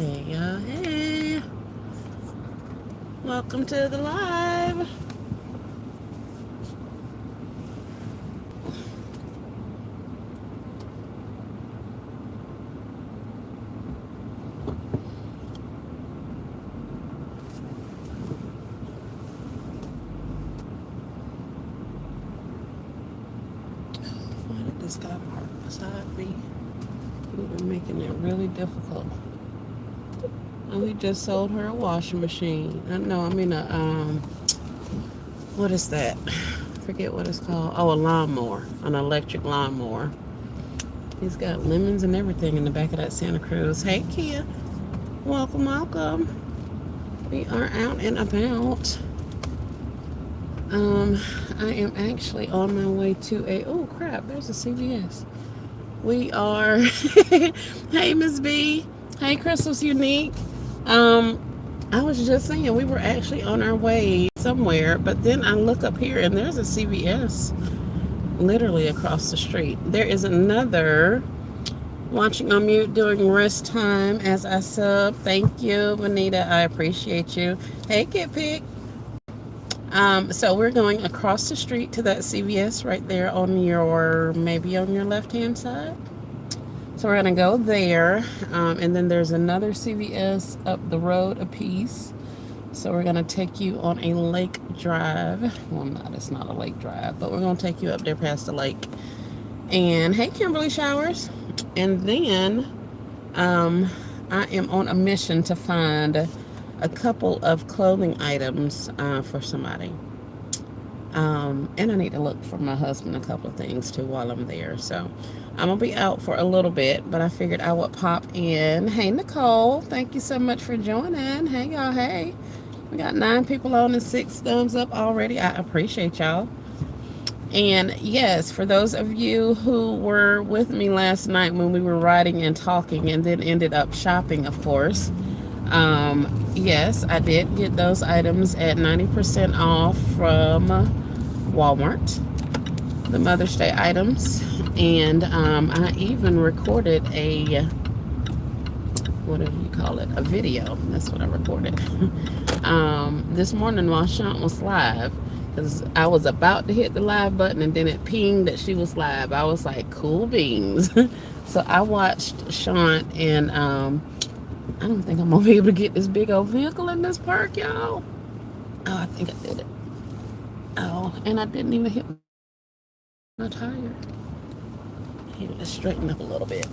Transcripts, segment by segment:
Hey y'all, hey. Welcome to the live. Why did this guy park beside me? You've been making it really difficult. Oh, he just sold her a washing machine. No, I mean what is that? I forget what it's called. Oh, a lawnmower, an electric lawnmower. He's got lemons and everything in the back of that Santa Cruz. Hey, Kia. Welcome, welcome. We are out and about. I am actually on my way to oh crap, there's a CVS. We are, hey, Miss B. Hey, Crystal's Unique. Um, I was just saying we were actually on our way somewhere, but then I look up here and there's a CVS literally across the street. There is another watching on mute during rest time as I sub. Thank you, Vanita. I appreciate you. Hey, Kit Pick. So we're going across the street to that CVS right there on your, maybe on your left-hand side. So we're gonna go there, and then there's another CVS up the road a piece. So we're gonna take you on a lake drive. Well, not, it's not a lake drive, but we're gonna take you up there past the lake. And hey, Kimberly Showers. And then I am on a mission to find a couple of clothing items for somebody. And I need to look for my husband a couple of things too while I'm there. So I'm gonna be out for a little bit, but I figured I would pop in. Hey, Nicole, thank you so much for joining. Hey, y'all. Hey, we got 9 people on and 6 thumbs up already. I appreciate y'all. And yes, for those of you who were with me last night when we were riding and talking and then ended up shopping, of course, yes, I did get those items at 90% off from Walmart, the Mother's Day items. And I even recorded a, whatever you call it, a video. That's what I recorded. This morning while Sean was live, because I was about to hit the live button and then it pinged that she was live. I was like, cool beans. So I watched Sean, and I don't think I'm gonna be able to get this big old vehicle in this park, y'all. Oh, I think I did it. Oh, and I didn't even hit my tire. Here, let's straighten up a little bit.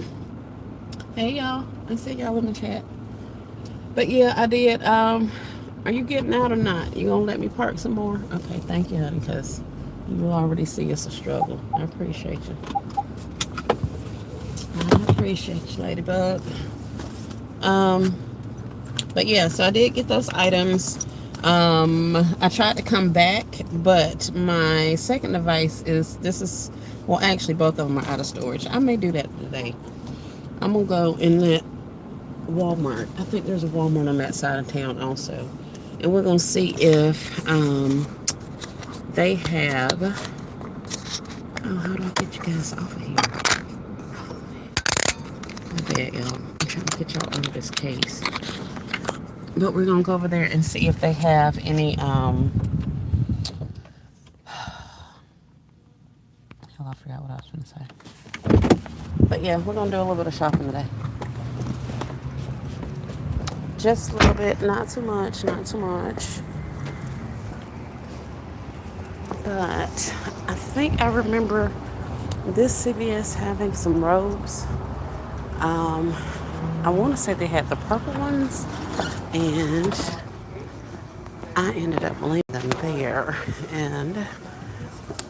Hey, y'all. I see y'all in the chat. But yeah, I did. Are you getting out or not? You gonna let me park some more? Okay, thank you, honey, because you already see it's a struggle. I appreciate you. I appreciate you, Ladybug. But yeah, so I did get those items. I tried to come back, but my second device is, well, actually both of them are out of storage. I may do that today. I'm gonna go in that Walmart. I think there's a Walmart on that side of town also. And we're gonna see if they have, oh, how do I get you guys off of here? My bad, y'all. I'm trying to get y'all under this case. But we're gonna go over there and see if they have any hell, I forgot what I was gonna say. But yeah, we're gonna do a little bit of shopping today. Just a little bit, not too much, not too much. But I think I remember this CVS having some robes. I want to say they had the purple ones, and I ended up leaving them there. And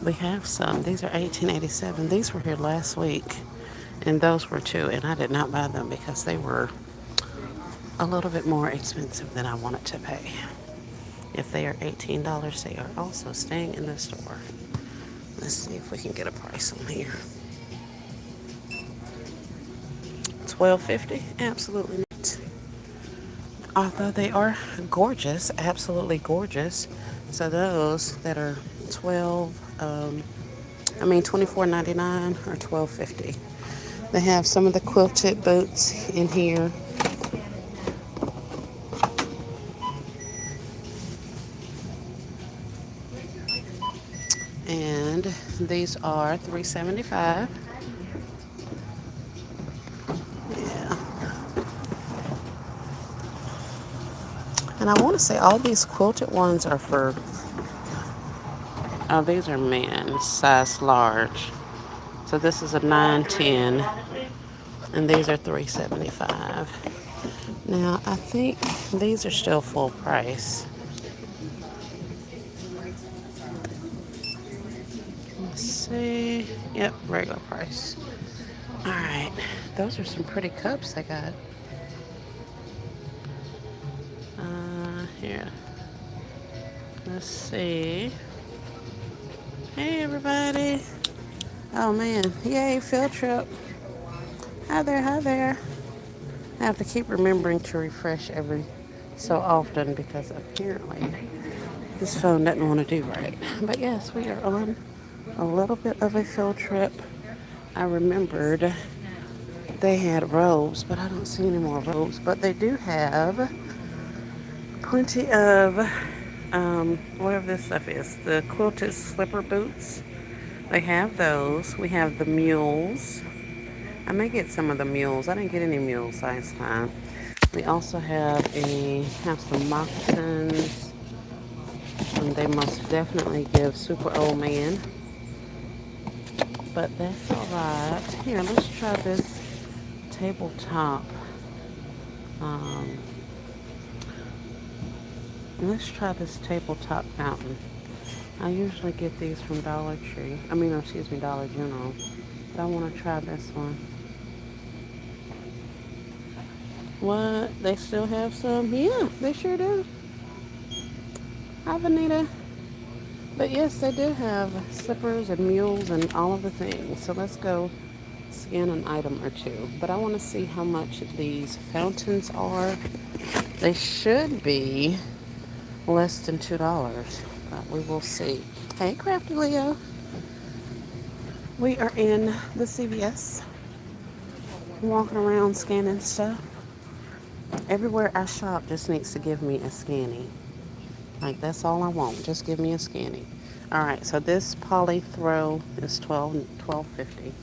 we have some. These are 1887. These were here last week, and those were too. And I did not buy them because they were a little bit more expensive than I wanted to pay. If they are $18, they are also staying in the store. Let's see if we can get a price on here. $12.50? Absolutely not. Although they are gorgeous, absolutely gorgeous. So those that are $24.99 or $12.50. They have some of the quilted boots in here. And these are $3.75. Yeah. And I want to say all these quilted ones are for, oh, these are men's, size large. So this is a 910, and these are $3.75. Now, I think these are still full price. Let's see. Yep, regular price. All right. Those are some pretty cups I got. Here. Let's see. Hey, everybody. Oh, man. Yay, field trip. Hi there, hi there. I have to keep remembering to refresh every so often because apparently this phone doesn't want to do right. But yes, we are on a little bit of a field trip. I remembered they had robes, but I don't see any more robes. But they do have plenty of whatever this stuff is, the quilted slipper boots. They have those. We have the mules. I may get some of the mules. I didn't get any mules last time. We also have some moccasins. And they must definitely give super old man. But that's alright. Here, let's try this tabletop. Um, let's try this tabletop fountain. I usually get these from Dollar Tree. Dollar General. But I want to try this one. What? They still have some? Yeah, they sure do. Hi, Vanita. But yes, they do have slippers and mules and all of the things. So let's go scan an item or two. But I want to see how much these fountains are. They should be less than $2, but we will see. Hey, Crafty Leo. We are in the CVS, walking around scanning stuff. Everywhere I shop just needs to give me a scanny. Like, that's all I want. Just give me a scanny. All right, so this poly throw is $12.50.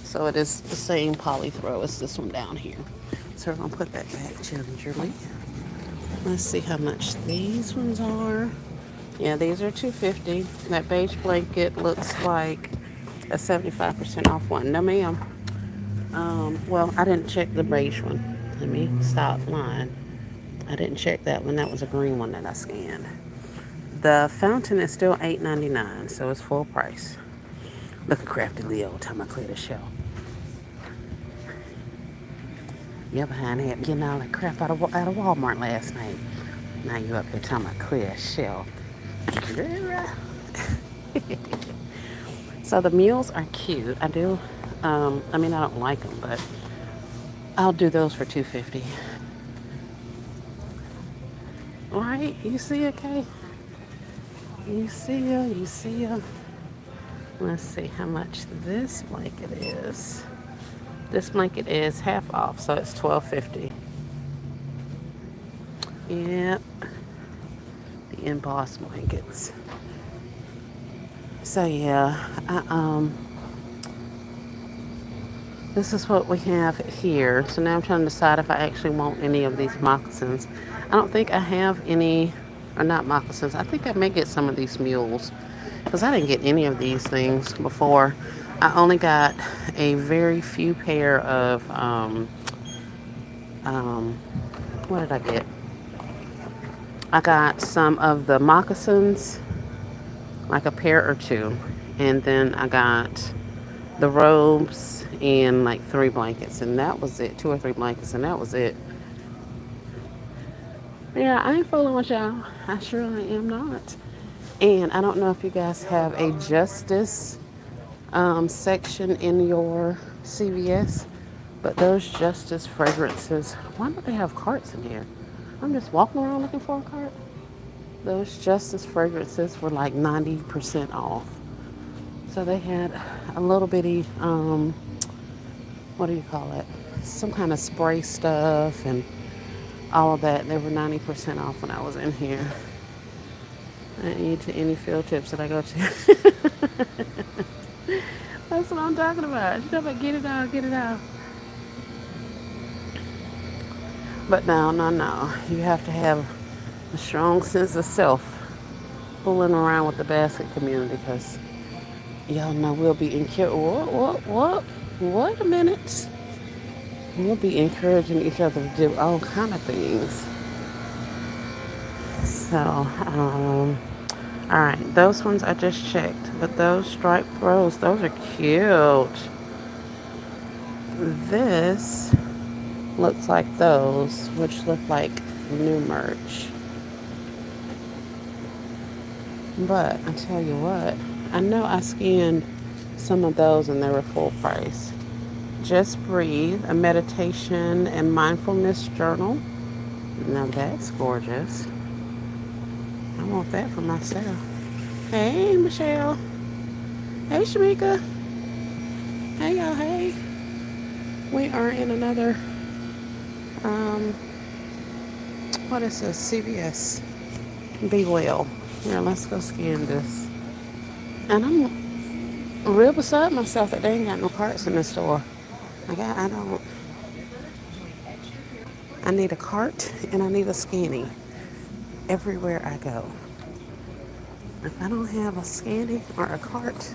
So it is the same poly throw as this one down here. So we're going to put that back gingerly. Let's see how much these ones are. Yeah, these are $2.50. That beige blanket looks like a 75% off one. No, ma'am. Well, I didn't check the beige one. Let me stop lying. I didn't check that one. That was a green one that I scanned. The fountain is still $8.99, so it's full price. Look at Crafty Leo time I clear the shelf. You're behind that getting all that crap out of Walmart last night. Now you up here talking about clear shelf. So the mules are cute. I do. I don't like them, but I'll do those for $2.50. All right, you see it, Kay? You see ya. Let's see how much this blanket is. This blanket is half off, so it's $12.50. Yep. The embossed blankets. So yeah, this is what we have here. So now I'm trying to decide if I actually want any of these moccasins. I don't think I have any, or not moccasins. I think I may get some of these mules because I didn't get any of these things before. I only got a very few pair of, what did I get? I got some of the moccasins, like a pair or two. And then I got the robes and like 3 blankets. And that was it. 2 or 3 blankets, and that was it. Yeah, I ain't fooling with y'all. I surely am not. And I don't know if you guys have a Justice section in your CVS, but those Justice fragrances, why don't they have carts in here? I'm just walking around looking for a cart. Those Justice fragrances were like 90% off. So they had a little bitty, what do you call it? Some kind of spray stuff and all of that. They were 90% off when I was in here. I didn't eat to any field trips that I go to. That's what I'm talking about. You know, but get it out, get it out. But no, no, no. You have to have a strong sense of self fooling around with the basket community because y'all know we'll be Wait a minute. We'll be encouraging each other to do all kind of things. So, all right, those ones I just checked, but those striped throws, those are cute. This looks like those, which look like new merch. But I tell you what, I know I scanned some of those and they were full price. Just Breathe, a meditation and mindfulness journal. Now that's gorgeous. I want that for myself. Hey, Michelle. Hey, Shamika. Hey, y'all. Hey. We are in another, what is this? CVS. Be Well. Here, let's go scan this. And I'm real beside myself that they ain't got no carts in the store. I need a cart and I need a scanny everywhere I go. If I don't have a scanny or a cart,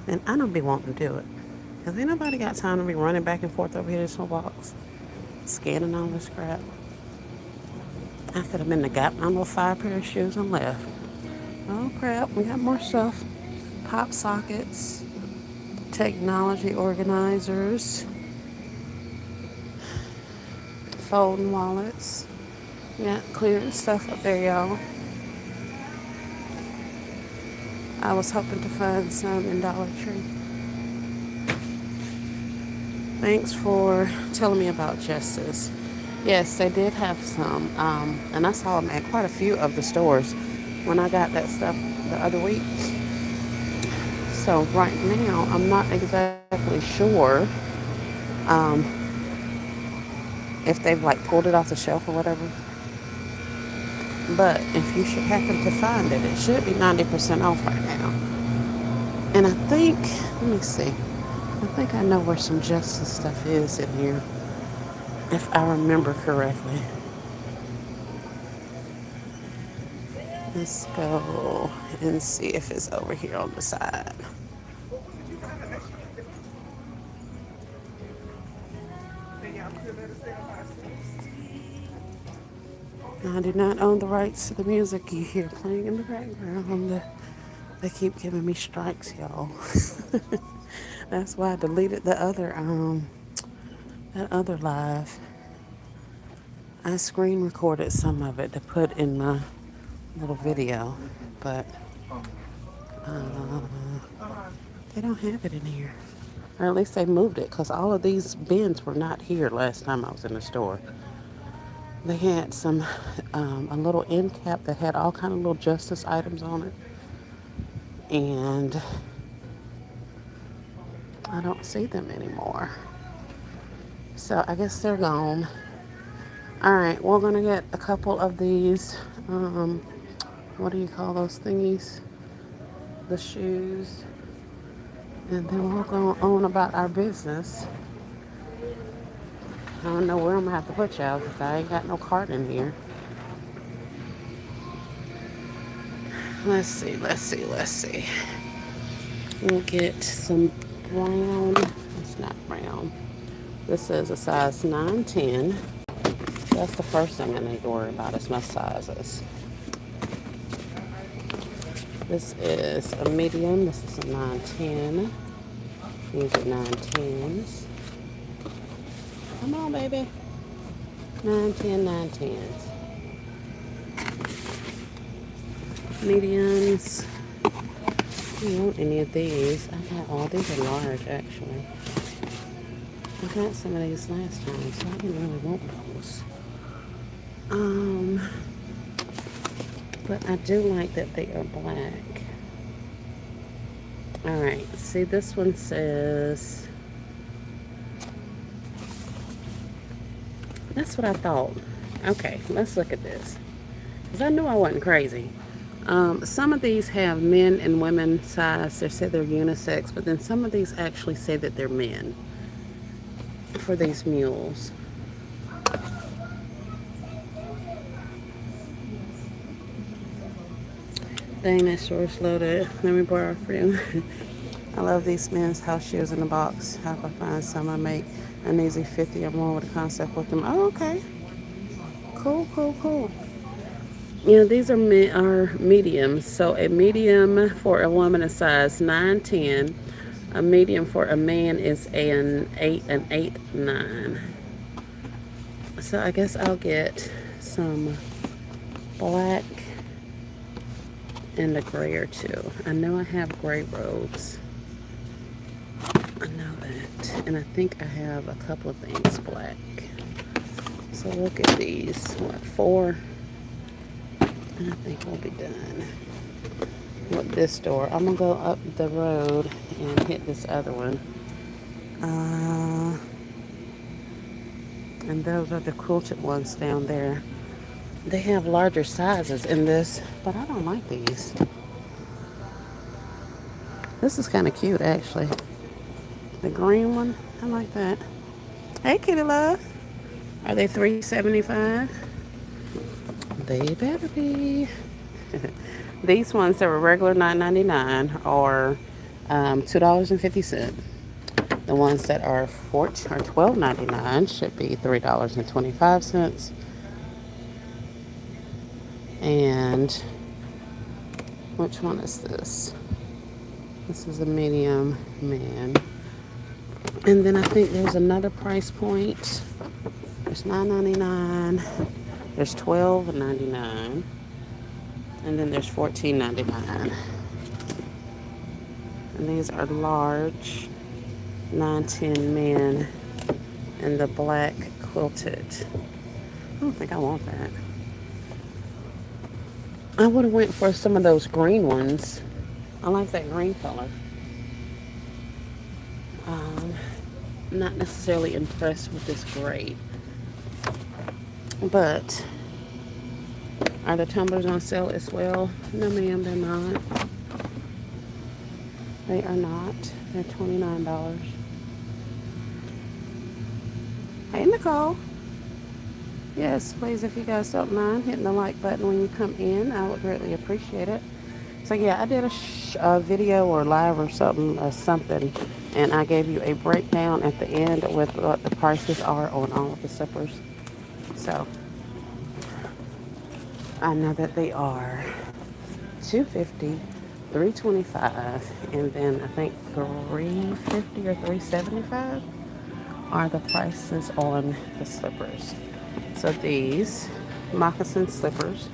then I don't be wanting to do it. Because ain't nobody got time to be running back and forth over here to some box, scanning all this crap. I could have been the got my little 5 pair of shoes and left. Oh crap, we got more stuff. Pop sockets, technology organizers, folding wallets. Yeah, clearing stuff up there, y'all. I was hoping to find some in Dollar Tree. Thanks for telling me about Justice. Yes, they did have some, and I saw them at quite a few of the stores when I got that stuff the other week. So right now, I'm not exactly sure if they've like pulled it off the shelf or whatever. But if you should happen to find it, it should be 90% off right now. And I think, let me see. I think I know where some Justice stuff is in here, if I remember correctly. Let's go and see if it's over here on the side. I do not own the rights to the music you hear playing in the background. They keep giving me strikes, y'all. That's why I deleted the other that other live. I screen recorded some of it to put in my little video, but they don't have it in here. Or at least they moved it, because all of these bins were not here last time I was in the store. They had some, a little end cap that had all kind of little Justice items on it. And I don't see them anymore. So I guess they're gone. All right, we're going to get a couple of these, what do you call those thingies? The shoes. And then we'll go on about our business. I don't know where I'm going to have to put y'all because I ain't got no cart in here. Let's see. We'll get some brown. It's not brown. This is a size 9-10. That's the first thing I need to worry about is my sizes. This is a medium. This is a 9-10. These are 9-10s. Come on, baby. 9-10, 9-10s. Mediums. I don't want any of these. I got all these are large, actually. I got some of these last time, so I didn't really want those. But I do like that they are black. Alright, see this one says, that's what I thought. Okay, let's look at this. Because I knew I wasn't crazy Some of these have men and women size. They say they're unisex, but then some of these actually say that they're men for these mules. Dang, that store's loaded. Let me borrow for you. I love these men's house shoes in the box. How if I find some, I make an easy 50 or more with a concept with them. Oh, okay. Cool, cool, cool. You know, these are mediums. So a medium for a woman is size 9, 10. A medium for a man is an 8, 9. So I guess I'll get some black and a gray or two. I know I have gray robes. I know that. And I think I have a couple of things black. So look at these. What, 4? And I think we'll be done with this door. I'm going to go up the road and hit this other one. And those are the quilted ones down there. They have larger sizes in this, but I don't like these. This is kind of cute, actually. The green one, I like that. Hey, kitty love. Are they $3.75? They better be. These ones that were regular $9.99 are $2.50. The ones that are $12.99 should be $3.25. And which one is this? This is a medium man. And then I think there's another price point. There's $9.99. There's $12.99. And then there's $14.99. And these are large 9, 10 men in the black quilted. I don't think I want that. I would have went for some of those green ones. I like that green color. Not necessarily impressed with this gray. But are the tumblers on sale as well? No, ma'am, they're not. They are not. They're $29. Hey, Nicole. Yes, please, if you guys don't mind hitting the like button when you come in, I would greatly appreciate it. So yeah, I did a video or live or something, and I gave you a breakdown at the end with what the prices are on all of the slippers. So I know that they are $250, $325, and then I think $350 or $375 are the prices on the slippers. So these moccasin slippers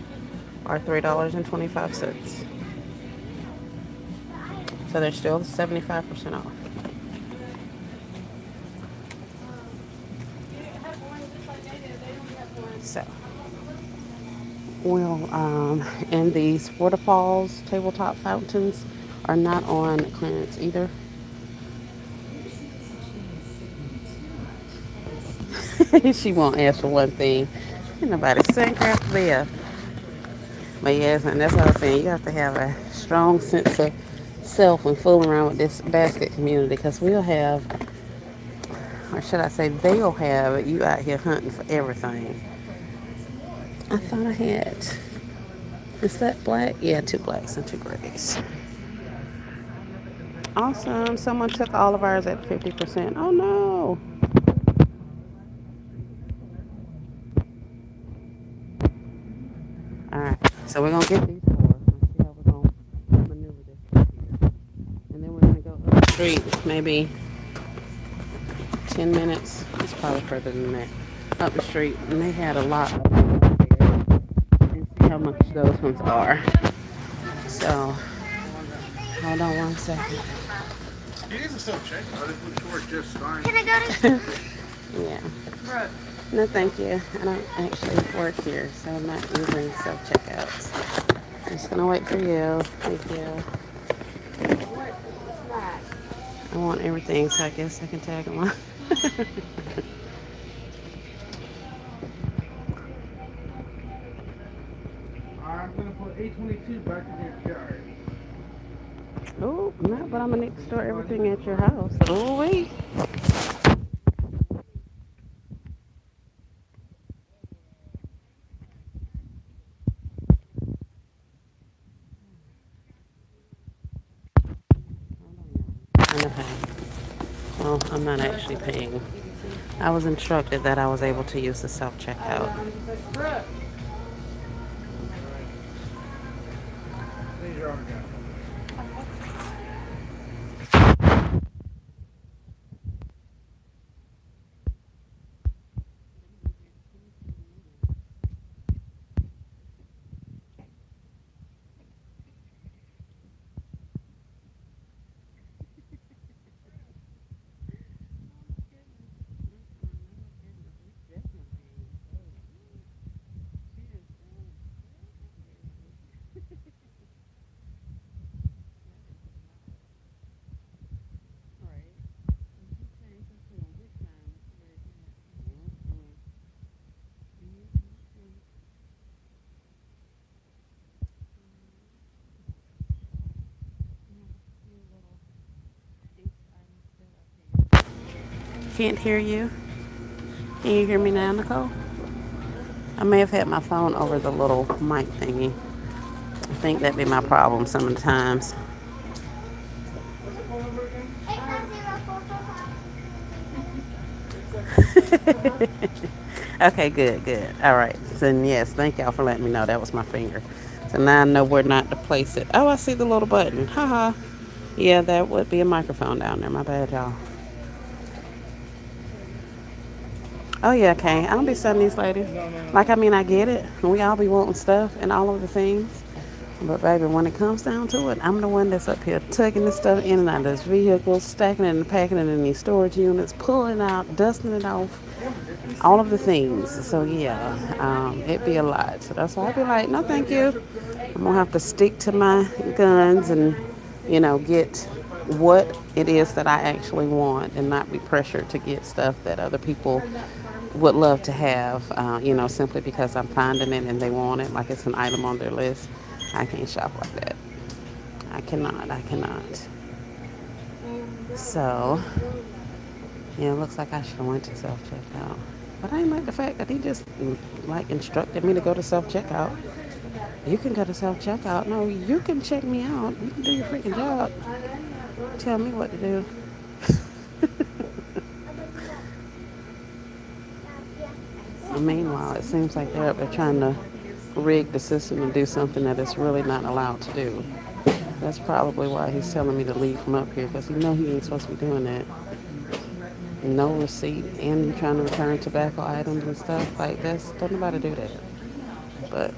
are $3.25. So they're still 75% off. So, well, and these waterfalls tabletop fountains are not on clearance either. She won't ask for one thing. Ain't nobody saying crap there. But yes, and that's what I was saying. You have to have a strong sense of self when fooling around with this basket community, because we'll have, or should I say, they'll have you out here hunting for everything. I thought I had. Is that black? Yeah, 2 blacks and 2 grays. Awesome. Someone took all of ours at 50%. Oh no. Alright. So we're gonna get these 4. Let's see how we're gonna maneuver this here. And then we're gonna go up the street, maybe 10 minutes. It's probably further than that. Up the street, and they had a lot of them there. And see how much those ones are. So, hold on one second. Can I go to? Yeah. No, thank you. I don't actually work here, so I'm not using self-checkouts. I'm just gonna wait for you. Thank you. I want everything, so I guess I can tag them on. I'm gonna put 822 back Oh, no, but I'm gonna need to store everything at your house. Oh, wait. I'm not paying. Well, I'm not actually paying. I was instructed that I was able to use the self checkout. These are on. Can't hear you. Can you hear me now, Nicole? I may have had my phone over the little mic thingy. I think that'd be my problem some of the times. What's the phone number again? 810-445. Okay, good, good. All right. So, yes, thank y'all for letting me know. That was my finger. So now I know where not to place it. Oh, I see the little button. Haha. Yeah, that would be a microphone down there. My bad, y'all. Oh, yeah, okay. I don't be sending these ladies. Like, I mean, I get it. We all be wanting stuff and all of the things. But, baby, when it comes down to it, I'm the one that's up here tugging this stuff in and out of this vehicle, stacking it and packing it in these storage units, pulling it out, dusting it off, all of the things. So, yeah, it'd be a lot. So that's why I'd be like, no, thank you. I'm going to have to stick to my guns and, get what it is that I actually want and not be pressured to get stuff that other people would love to have, simply because I'm finding it and they want it, like it's an item on their list. I can't shop like that. I cannot. So, yeah, it looks like I should have went to self-checkout. But I ain't like the fact that he just, instructed me to go to self-checkout. You can go to self-checkout. No, you can check me out. You can do your freaking job. Tell me what to do. Meanwhile, it seems like they're up there trying to rig the system and do something that it's really not allowed to do. That's probably why he's telling me to leave from up here, because he ain't supposed to be doing that. No receipt, and you trying to return tobacco items and stuff like this. Don't nobody do that. But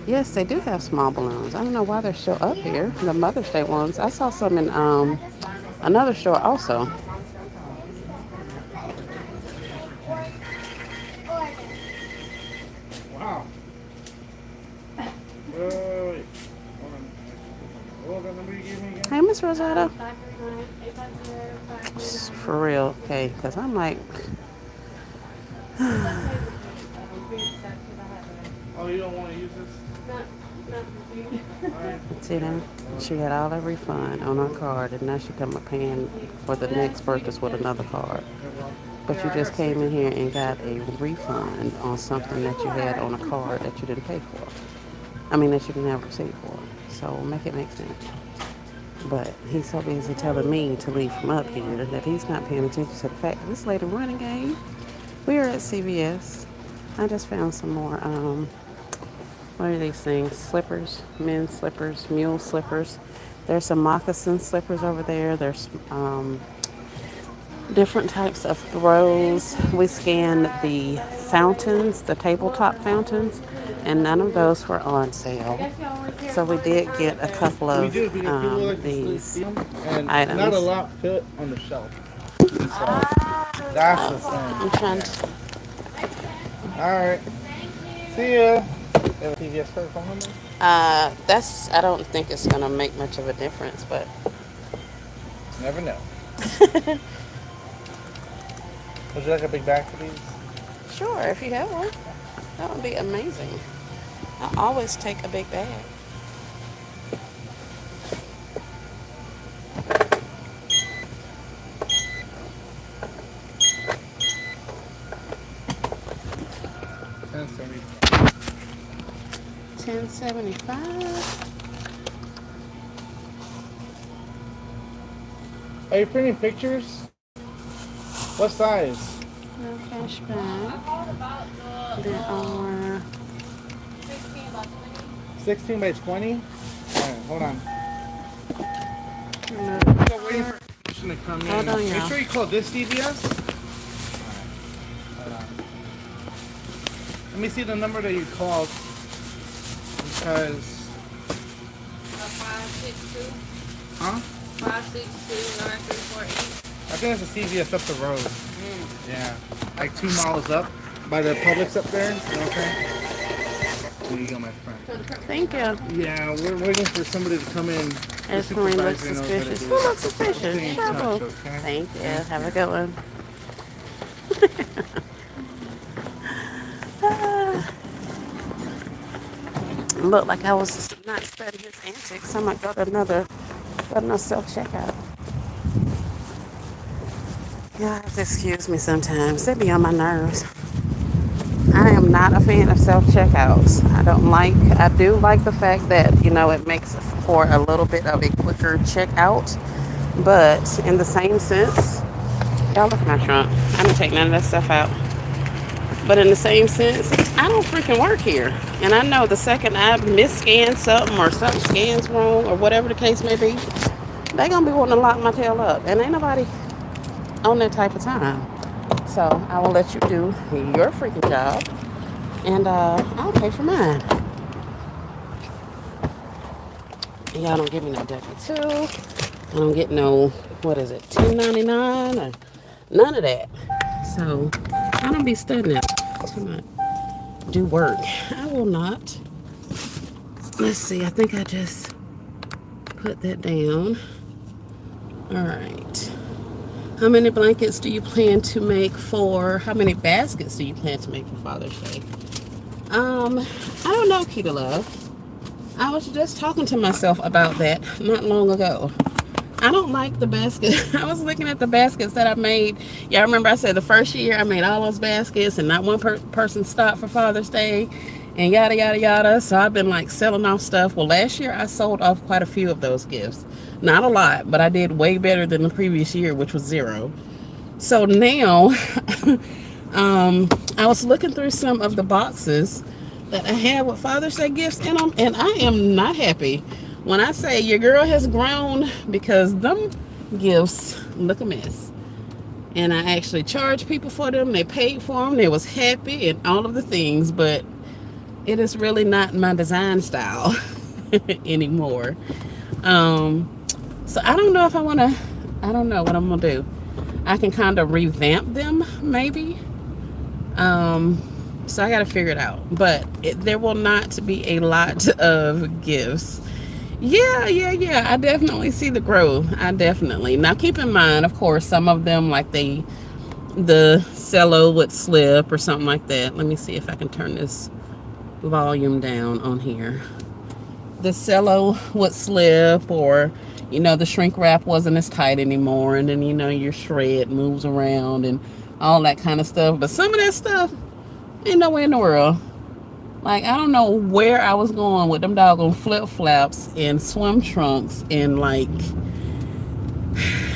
yes, they do have small balloons. I don't know why they're still up here. The Mother's Day ones. I saw some in another store also. Wow. Wait. What was that number you gave me again? Hey, Miss Rosetta. For real, okay? Because I'm like, Oh, you don't want to use this? see that? She had all that refund on her card, and now she come up paying for the next purchase with another card. But you just came in here and got a refund on something that you had on a card that you didn't pay for. I mean, that you didn't have a receipt for. So make it make sense. But he's so busy telling me to leave from up here that he's not paying attention to the fact that this lady running game. We are at CVS. I just found some more, what are these things? Slippers, men's slippers, mule slippers. There's some moccasin slippers over there. There's different types of throws. We scanned the fountains, the tabletop fountains, and none of those were on sale. So we did get a couple of these And items. not a lot fit on the shelf. So that's the I'm thing. trying to. Alright. See ya. TVS phone number? I don't think it's gonna make much of a difference, but Never know. Would you like a big bag for these? sure, if you have one, that would be amazing. I always take a big bag. $1.75. Are you printing pictures? What size? No cash back. There are 16 by 20? Alright, hold on. no. Still waiting for permission to come in. Hold on, Make y'all. sure you call this CVS. Hold on. Let me see the number that you called. Because. 562. Huh? 562-9348. I think that's a CVS up the road. Yeah. Like 2 miles up by the Publix up there. You know what I'm saying? There you go, my friend. Thank you. Yeah, we're waiting for somebody to come in. The This one looks supervisor knows what to suspicious. do. Who looks suspicious? Stay in Trouble. touch, okay? Thank you. Have a good one. Looked like I was not studying his antics. I might go to another self-checkout. You have to excuse me sometimes. They be on my nerves. I am not a fan of self-checkouts. I do like the fact that, it makes for a little bit of a quicker checkout. But in the same sense, y'all look at my trunk. I didn't take none of that stuff out. But in the same sense, I don't freaking work here. And I know the second I misscan something or something scans wrong or whatever the case may be, they going to be wanting to lock my tail up. And ain't nobody on that type of time. So I will let you do your freaking job. And I'll pay for mine. Y'all don't give me no W-2. I don't get no, 1099 or none of that. So I don't be studying to do work. I will not. Let's see. I think I just put that down. All right. How many baskets do you plan to make for Father's Day? I don't know, Kita Love. I was just talking to myself about that not long ago. I don't like the basket. I was looking at the baskets that I made. Y'all remember I said the first year I made all those baskets and not one person stopped for Father's Day and yada, yada, yada. So I've been like selling off stuff. Well, last year I sold off quite a few of those gifts. Not a lot, but I did way better than the previous year, which was 0. So now I was looking through some of the boxes that I had with Father's Day gifts in them, and I am not happy. When I say your girl has grown, because them gifts look a mess. And I actually charged people for them. They paid for them. They was happy and all of the things, but it is really not my design style anymore. So I don't know if I don't know what I'm going to do. I can kind of revamp them, maybe. So I got to figure it out. But there will not be a lot of gifts. Yeah. I definitely see the growth. Now keep in mind, of course, some of them like the cello would slip or something like that. Let me see if I can turn this volume down on here. The cello would slip, or the shrink wrap wasn't as tight anymore, and then your shred moves around and all that kind of stuff. But some of that stuff ain't nowhere in the world. Like, I don't know where I was going with them doggone flip-flops and swim trunks, and like,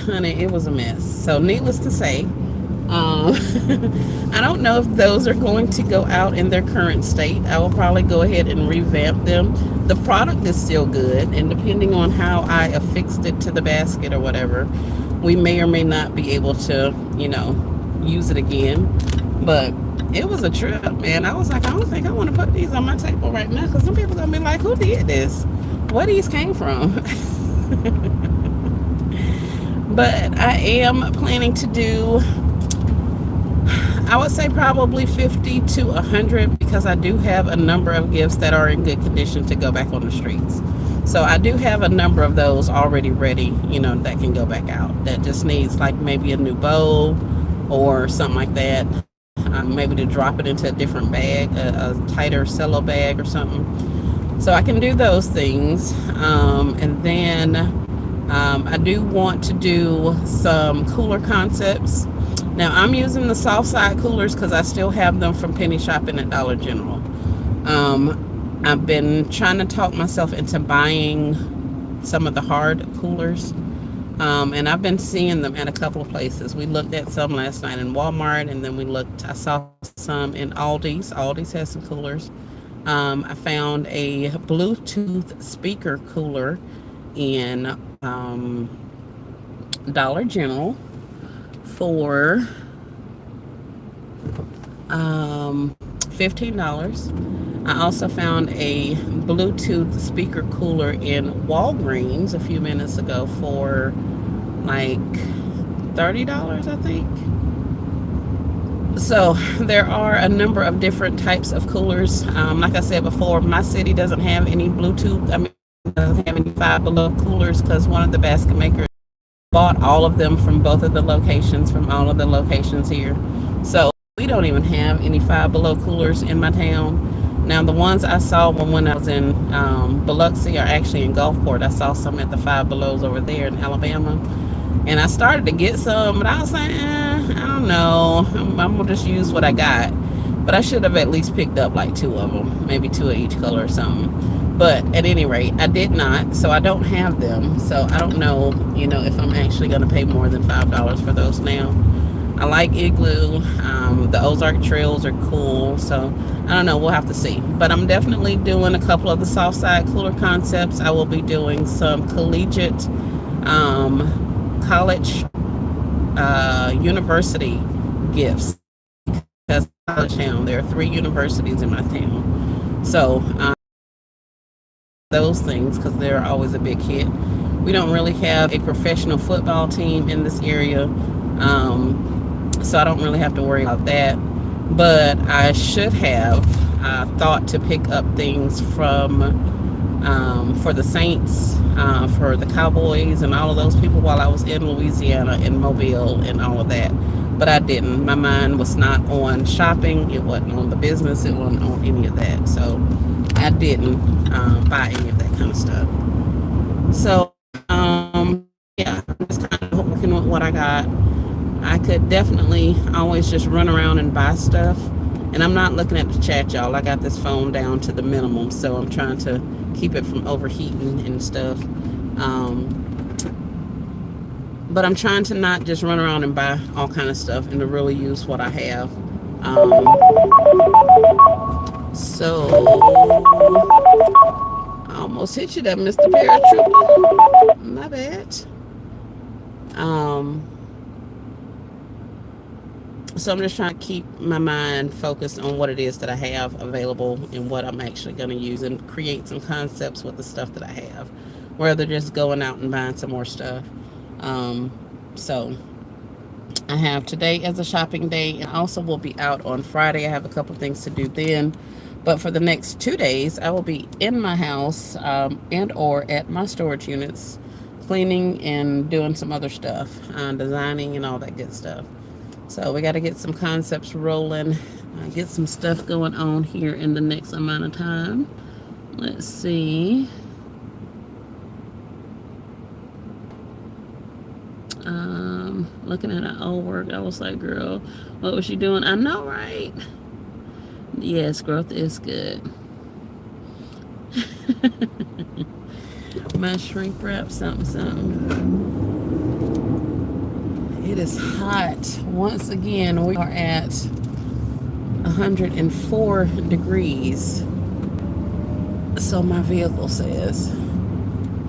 honey, it was a mess. So needless to say, I don't know if those are going to go out in their current state. I will probably go ahead and revamp them. The product is still good, and depending on how I affixed it to the basket or whatever, we may or may not be able to, use it again. But it was a trip, man. I was like, I don't think I want to put these on my table right now, because some people are going to be like, who did this? Where these came from? But I am planning to do, I would say probably 50 to 100, because I do have a number of gifts that are in good condition to go back on the streets. So I do have a number of those already ready, that can go back out. That just needs like maybe a new bowl or something like that. Maybe to drop it into a different bag, a tighter cello bag or something. So I can do those things. And then I do want to do some cooler concepts. Now I'm using the soft side coolers because I still have them from penny shopping at Dollar General. I've been trying to talk myself into buying some of the hard coolers. And I've been seeing them at a couple of places. We looked at some last night in Walmart, and then I saw some in Aldi's. Aldi's has some coolers. I found a Bluetooth speaker cooler in Dollar General for $15. I also found a Bluetooth speaker cooler in Walgreens a few minutes ago for like $30, I think. So there are a number of different types of coolers. Like I said before, my city doesn't have any Bluetooth. I mean, doesn't have any Five Below coolers because one of the basket makers bought all of them from both of the locations, from all of the locations here. So we don't even have any Five Below coolers in my town. Now the ones I saw when I was in Biloxi are actually in Gulfport. I saw some at the Five Belows over there in Alabama. And I started to get some, but I was like, I don't know. I'm going to just use what I got. But I should have at least picked up like two of them, maybe two of each color or something. But at any rate, I did not, so I don't have them. So I don't know, if I'm actually going to pay more than $5 for those now. I like Igloo. The Ozark Trails are cool, so I don't know. We'll have to see. But I'm definitely doing a couple of the soft side cooler concepts. I will be doing some collegiate, college, university gifts. Because college town, there are 3 universities in my town. So those things, because they're always a big hit. We don't really have a professional football team in this area. So I don't really have to worry about that. But I should have thought to pick up things for the Saints, for the Cowboys, and all of those people while I was in Louisiana, in Mobile, and all of that. But I didn't. My mind was not on shopping. It wasn't on the business. It wasn't on any of that. So I didn't buy any of that kind of stuff. So, yeah, I'm just kind of working with what I got. I could definitely always just run around and buy stuff. And I'm not looking at the chat, y'all. I got this phone down to the minimum, so I'm trying to keep it from overheating and stuff. But I'm trying to not just run around and buy all kind of stuff and to really use what I have. So I almost hit you there, Mr. Paratrooper. My bad. So I'm just trying to keep my mind focused on what it is that I have available and what I'm actually going to use, and create some concepts with the stuff that I have, rather than just going out and buying some more stuff. So I have today as a shopping day, and also will be out on Friday. I have a couple things to do then. But for the next 2 days, I will be in my house and or at my storage units, cleaning and doing some other stuff, designing and all that good stuff. So we got to get some concepts rolling, get some stuff going on here in the next amount of time. Let's see. Looking at our old work, I was like, girl, what was she doing? I know, right? Yes, growth is good. My shrink wrap, something. It is hot. Once again, we are at 104 degrees. So my vehicle says.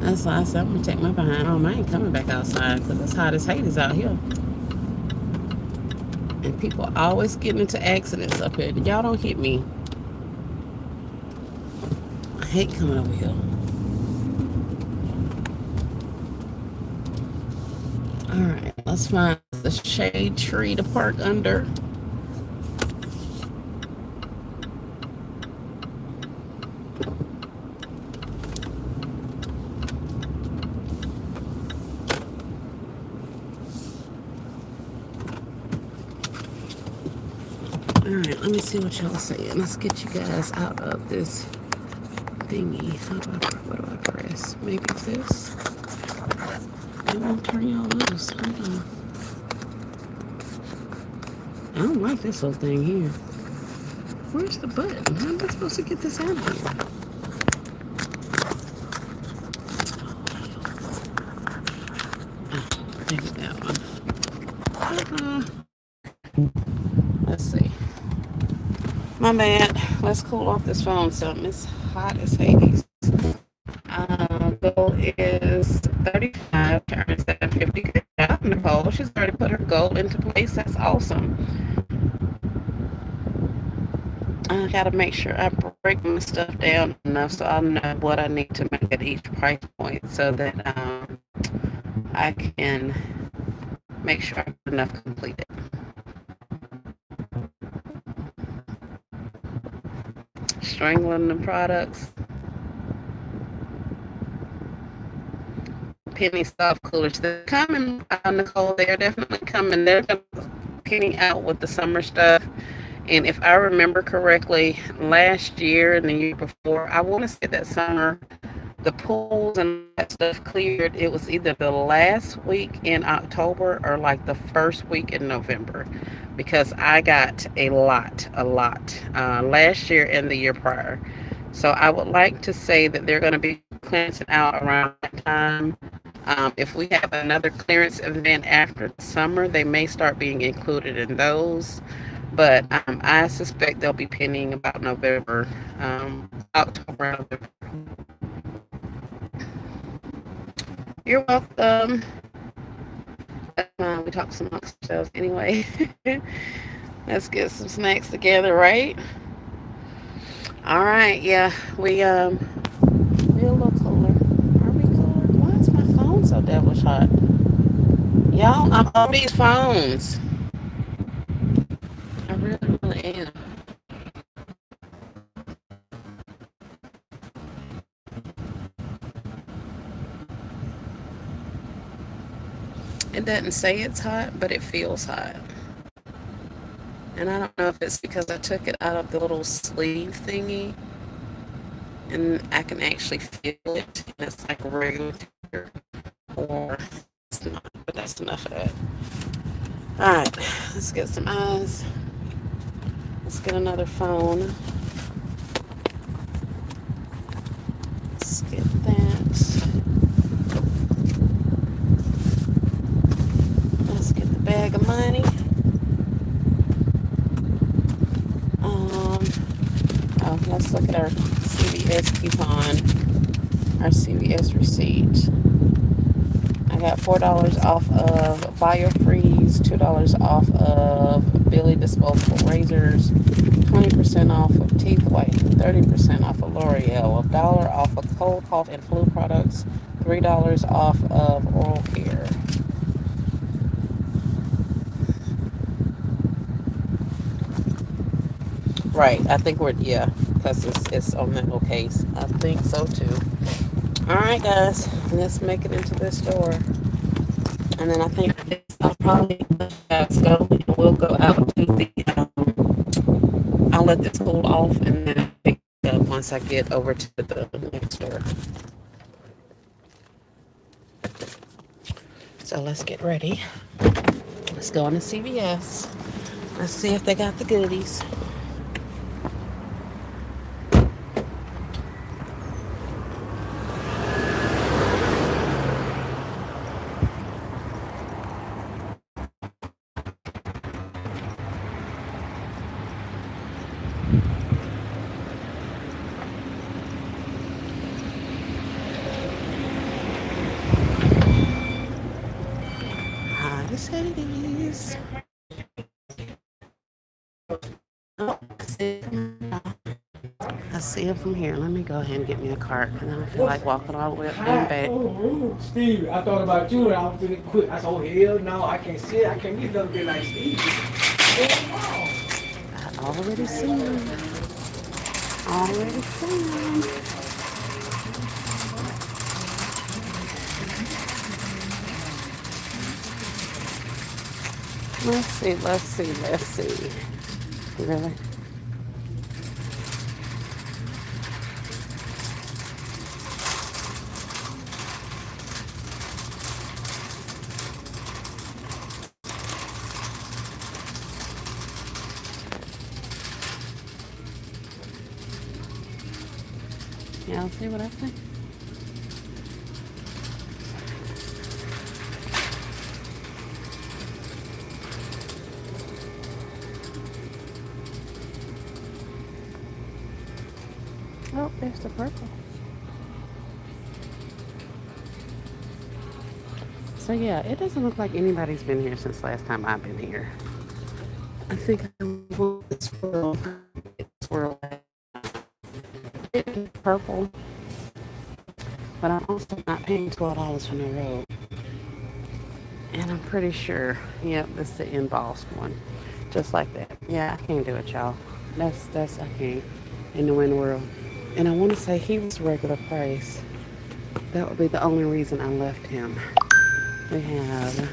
That's why I said I'm going to take my behind home. I ain't coming back outside because it's hot as Hades out here. And people are always getting into accidents up here. Y'all don't hit me. I hate coming over here. Alright, let's find the shade tree to park under. Alright, let me see what y'all saying. Let's get you guys out of this thingy. What do I press? Maybe this? It won't turn y'all loose. Hold on. I don't like this whole thing here. Where's the button? How am I supposed to get this out of here? Maybe that one. Let's see. My bad. Let's cool off this phone some. It's hot as Hades. Goal is 35, turns 750. Good job, Nicole. She's already put her goal into place. That's awesome. I gotta make sure I break my stuff down enough so I know what I need to make at each price point so that I can make sure I have enough completed. Strangling the products. Penny soft coolers. They're coming, Nicole. They're definitely coming. They're getting out with the summer stuff. And if I remember correctly, last year and the year before, I want to say that summer, the pools and that stuff cleared. It was either the last week in October or like the first week in November, because I got a lot last year and the year prior. So I would like to say that they're going to be clearancing out around that time. If we have another clearance event after the summer, they may start being included in those. But I suspect they'll be pending about November, October, November. You're welcome. We talk amongst ourselves anyway. Let's get some snacks together, right? All right, yeah, we a little cooler. Are we cooler? Why is my phone so devilish hot? Y'all, I'm on these phones. I really am. It doesn't say it's hot, but it feels hot. And I don't know if it's because I took it out of the little sleeve thingy and I can actually feel it. And it's like a regular temperature, or it's not, but that's enough of that. All right, let's get some eyes. Let's get another phone. Let's get that. Let's get the bag of money. Let's look at our CVS coupon, our CVS receipt. I got $4 off of BioFreeze, $2 off of Billy disposable razors, 20% off of teeth whitening, 30% off of L'Oreal, $1 off of cold, cough, and flu products, $3 off of oral care. Right, I think because it's on that little case. I think so too. All right, guys, let's make it into this store. And then I think I'll probably let you guys go and we'll go out to the, I'll let this cool off and then pick it up once I get over to the next store. So let's get ready. Let's go into CVS. Let's see if they got the goodies. Mercedes. Oh, I see him from here. Let me go ahead and get me a cart. And I don't feel like walking all the way up there and back. Steve, I thought about you and I was feeling quick. I said, oh, hell no, I can't see it. I can't get another bit like Steve. I already seen him. Already seen him. Let's see. Really? Y'all see what I think? There's the purple. So yeah, it doesn't look like anybody's been here since last time I've been here. I think I want this swirl. It's purple, but I'm also not paying $12 for no robe. And I'm pretty sure, yep, this is the embossed one. Just like that. Yeah, I can't do it, y'all. I can't. In the wind world. And I want to say he was regular price. That would be the only reason I left him. We have,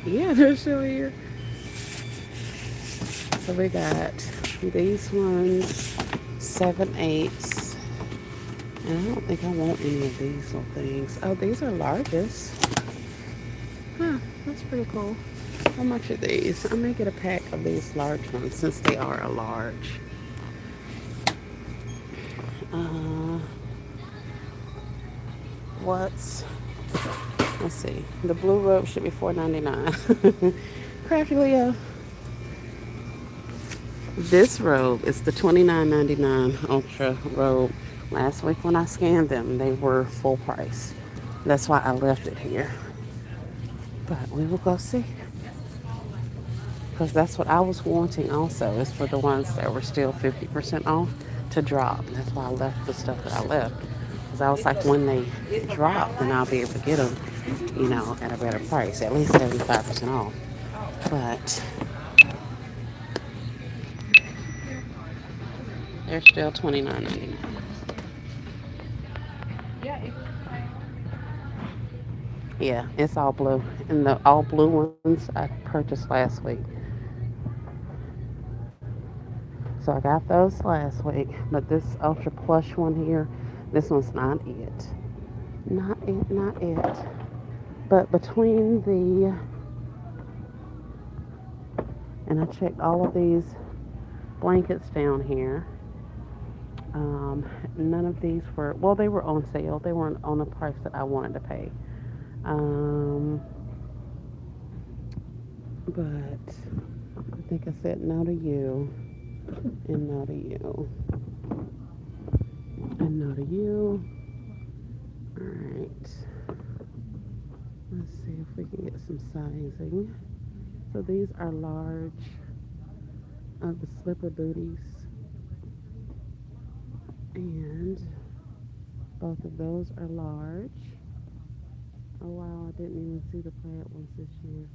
yeah, they're still here. So we got these ones, 7/8. And I don't think I want any of these little things. Oh, these are largest. Huh, that's pretty cool. How much are these? I may get a pack of these large ones since they are a large. Let's see. The blue robe should be $4.99. Crafty Leo. This robe is the $29.99 Ultra robe. Last week when I scanned them, they were full price. That's why I left it here. But we will go see. Because that's what I was wanting also, is for the ones that were still 50% off to drop. That's why I left the stuff that I left. Because I was like, when they drop, then I'll be able to get them, at a better price, at least 75% off. But they're still $29.99. Yeah, it's all blue. And the all blue ones I purchased last week. So I got those last week. But this ultra plush one here, this one's not it. Not it. But between and I checked all of these blankets down here. None of these were, well, they were on sale. They weren't on the price that I wanted to pay. But I think I said no to you, and no to you, and no to you. All right. Let's see if we can get some sizing. So these are large of the slipper booties. And both of those are large. Oh wow, I didn't even see the plaid ones this year.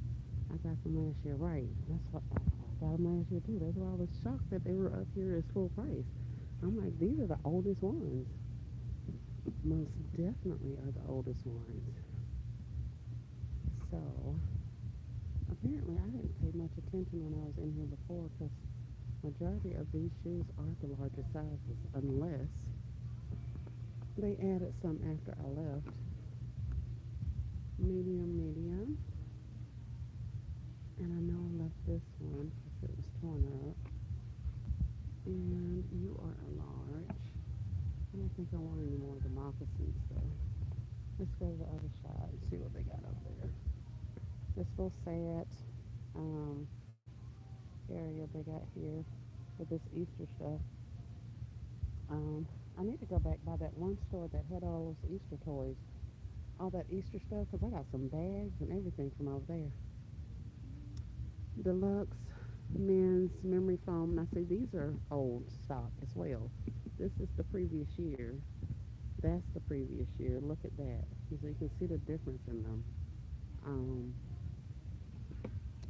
I got them last year, right? That's what I got them last year too. That's why I was shocked that they were up here as full price. I'm like, these are the oldest ones. Most definitely are the oldest ones. So apparently I didn't pay much attention when I was in here before, because majority of these shoes are the larger sizes, unless they added some after I left. Medium. And I know I left this one because it was torn up. And you are a large. I don't think I want any more of the moccasins though. Let's go to the other side and see what they got up there. This little sad area they got here for this Easter stuff. I need to go back by that one store that had all those Easter toys, all that Easter stuff, because I got some bags and everything from over there. Deluxe men's memory foam. Now see, these are old stock as well. This is the previous year. That's the previous year. Look at that. So you can see the difference in them.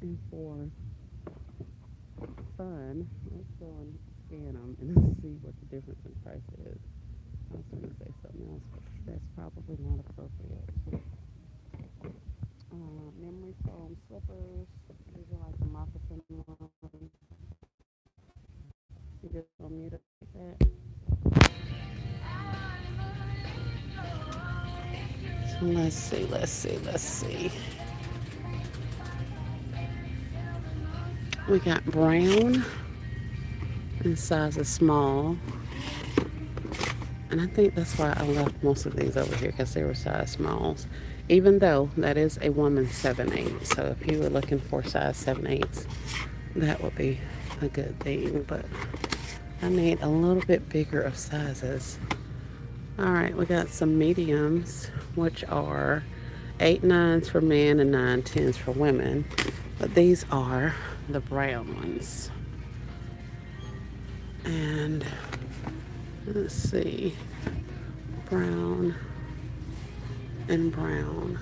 And for fun, let's go and scan them and see what the difference in price is. I was going to say something else, but that's probably not appropriate. Memory foam slippers. These are like the moccasin ones. You just don't need it like that. So let's see. We got brown in sizes small. And I think that's why I left most of these over here, because they were size smalls. Even though that is a woman's 7/8. So if you were looking for size 7/8, that would be a good thing. But I need a little bit bigger of sizes. All right, we got some mediums, which are 8 9s for men and 9 10s for women. But these are the brown ones. And let's see, brown and brown.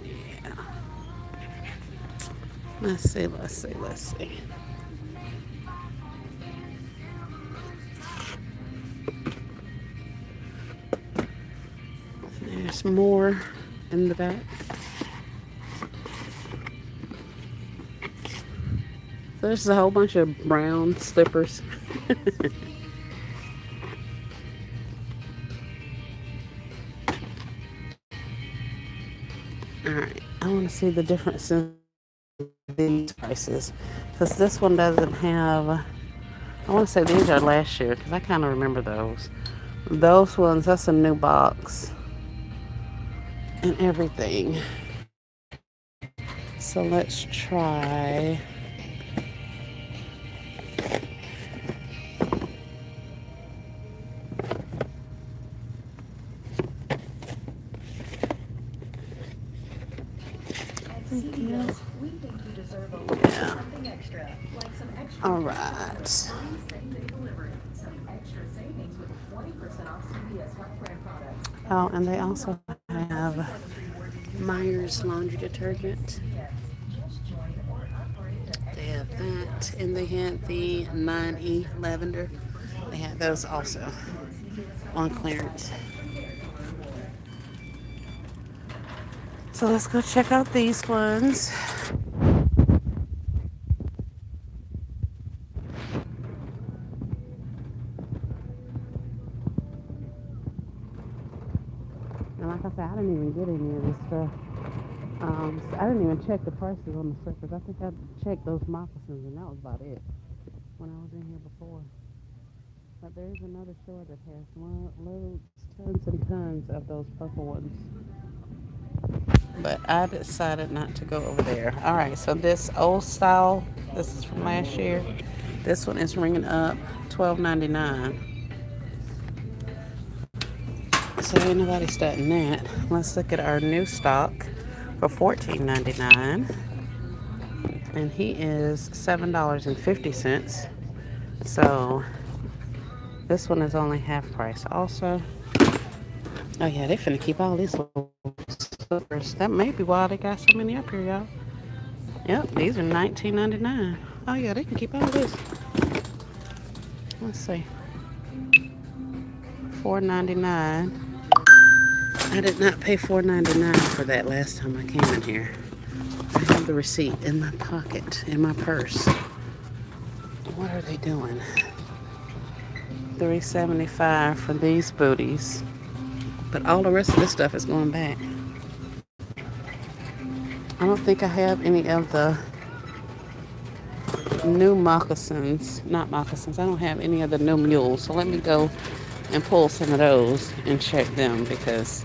Yeah. Let's see. There's more in the back. So there's a whole bunch of brown slippers. Alright, I want to see the difference in these prices. Because this one doesn't have, I want to say these are last year, because I kind of remember those. Those ones, that's a new box. And everything. So let's try. CVS, we think you deserve a little something extra, like some extra. All right. Same-day delivery, some extra savings with 20% off CVS Health Brand products. Oh, and they also have Myers laundry detergent. They have that, and they had the 9E lavender. They had those also on clearance. So let's go check out these ones. And like I said, I didn't even get any of this stuff. So I didn't even check the prices on the slippers. I think I checked those moccasins, and that was about it when I was in here before. But there's another store that has loads, tons and tons of those purple ones. But I decided not to go over there. All right, so this old style, this is from last year. This one is ringing up $12.99. So ain't nobody starting that. Let's look at our new stock for $14.99. And he is $7.50. So this one is only half price also. Oh yeah, they finna keep all these little slippers. That may be why they got so many up here, y'all. Yep, these are $19.99. Oh yeah, they can keep all this. Let's see. $4.99. I did not pay $4.99 for that last time I came in here. I have the receipt in my pocket, in my purse. What are they doing? $3.75 for these booties. But all the rest of this stuff is going back. I don't think I have any of the new moccasins. Not moccasins. I don't have any of the new mules. So let me go and pull some of those and check them, because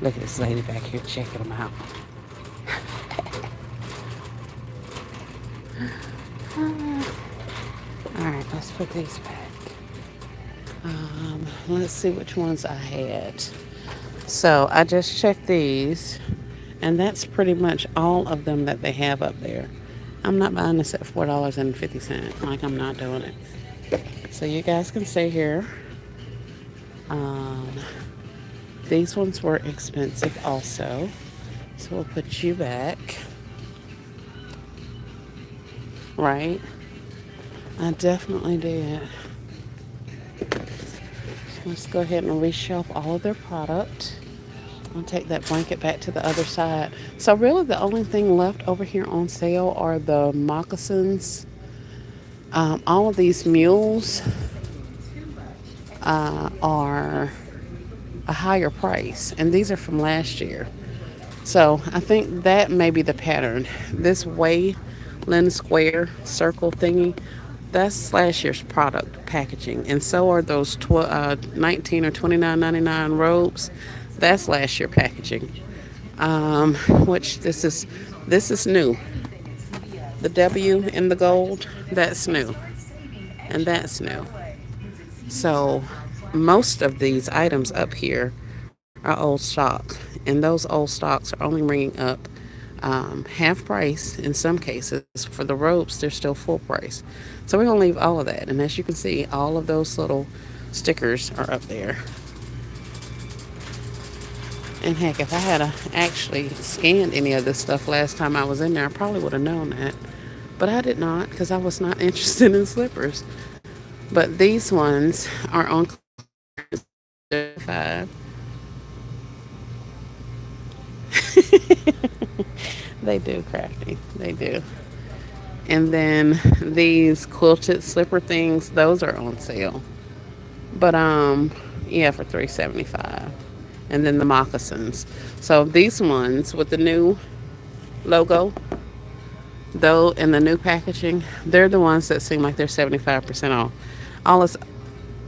look at this lady back here checking them out. Alright, let's put these back. Let's see which ones I had. So I just checked these, and that's pretty much all of them that they have up there. I'm not buying this at $4.50. Like, I'm not doing it. So you guys can stay here. These ones were expensive also. So we'll put you back. Right? I definitely did. Let's go ahead and reshelf all of their product. I'll take that blanket back to the other side. So really the only thing left over here on sale are the moccasins. All of these mules are a higher price, and these are from last year. So I think that may be the pattern. This Wayland Square circle thingy, that's last year's product packaging, and so are those 19 or $29.99 robes. That's last year packaging. Which this is new. The W in the gold, that's new. And that's new. So most of these items up here are old stock. And those old stocks are only ringing up half price in some cases. For the ropes, they're still full price. So we're going to leave all of that. And as you can see, all of those little stickers are up there. And heck, if I had actually scanned any of this stuff last time I was in there, I probably would have known that. But I did not because I was not interested in slippers. But these ones are on 5. They do, Crafty. They do. And then these quilted slipper things, those are on sale. But yeah, for $3.75. And then the moccasins. So these ones with the new logo, though, and the new packaging, they're the ones that seem like they're 75% off. All this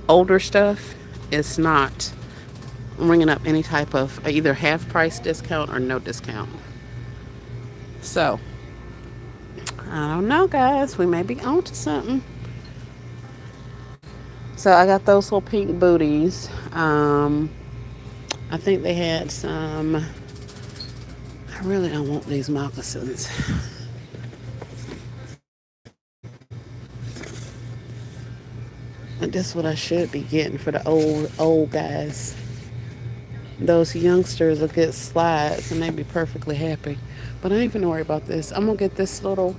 older stuff is not ringing up any type of either half price discount or no discount. So I don't know, guys, we may be onto something. So I got those little pink booties. I think they had some. I really don't want these moccasins. But this is what I should be getting for the old guys. Those youngsters will get slides and they'd be perfectly happy. But I ain't gonna worry about this. I'm gonna get this little,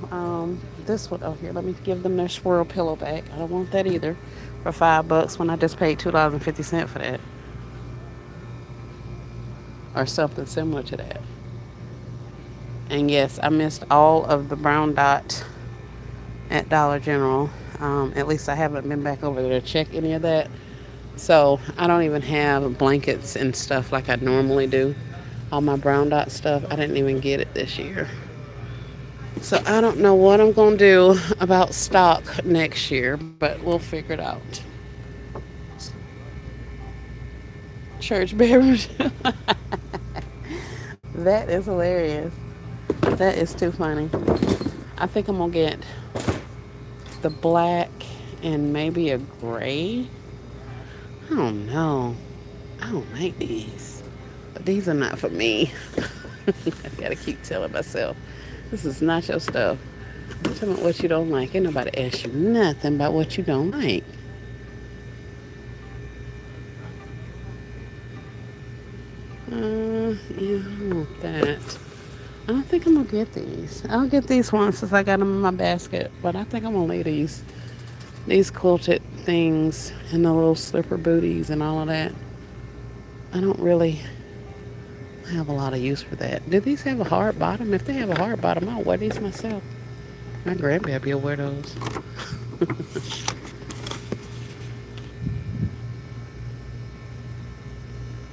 this one. Oh, here, let me give them their swirl pillow back. I don't want that either for $5 when I just paid $2.50 for that. Or something similar to that. And yes, I missed all of the brown dot at Dollar General. At least I haven't been back over there to check any of that. So I don't even have blankets and stuff like I normally do. All my brown dot stuff, I didn't even get it this year. So I don't know what I'm going to do about stock next year, but we'll figure it out. Church bearers. That is hilarious. That is too funny. I think I'm going to get the black and maybe a gray. I don't know. I don't like these. But these are not for me. I gotta keep telling myself, this is not your stuff. Tell me what you don't like. Ain't nobody ask you nothing about what you don't like. Yeah, I want that. I don't think I'm gonna get these. I'll get these ones since I got them in my basket. But I think I'm gonna leave these quilted things and the little slipper booties and all of that. I don't really have a lot of use for that. Do these have a hard bottom? If they have a hard bottom, I'll wear these myself. My grandbaby will wear those.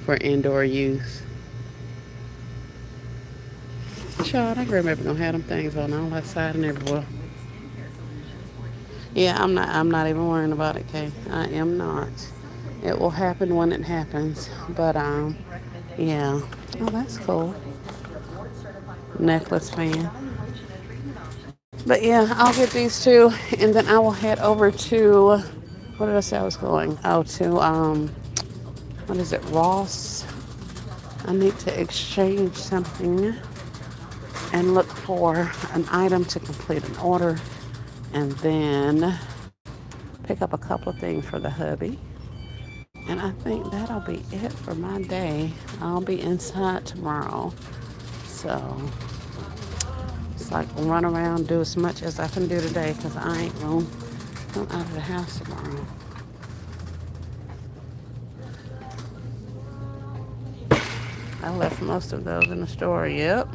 For indoor use. Child, that grandbaby gonna have them things on all outside and everywhere. Yeah, I'm not even worrying about it, Kay. I am not. It will happen when it happens. But yeah. Oh, that's cool. Necklace fan. But yeah, I'll get these two and then I will head over to, what did I say I was going? Oh, to what is it, Ross? I need to exchange something and look for an item to complete an order. And then pick up a couple of things for the hubby. And I think that'll be it for my day. I'll be inside tomorrow. So it's like run around, do as much as I can do today because I ain't going to come out of the house tomorrow. I left most of those in the store, yep.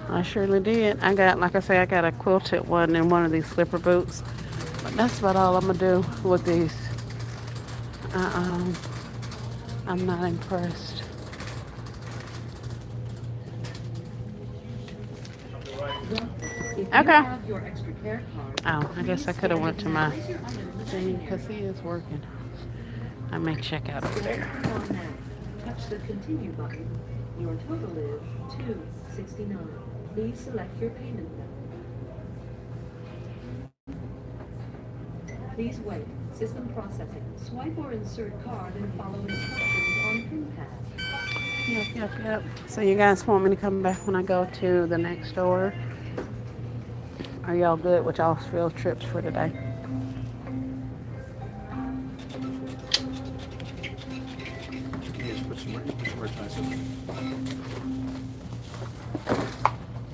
I surely did. I got, like I say, I got a quilted one and one of these slipper boots. But that's about all I'm going to do with these. I'm not impressed. Okay. Oh, I guess I could have went to my thing because he is working. I may check out over there. Touch the continue button. Your total is $269. Please select your payment method. Please wait. System processing. Swipe or insert card and follow instructions on PIN pad. Yep. So you guys want me to come back when I go to the next store? Are y'all good with y'all's field trips for today? Yes, put some merchandise in there.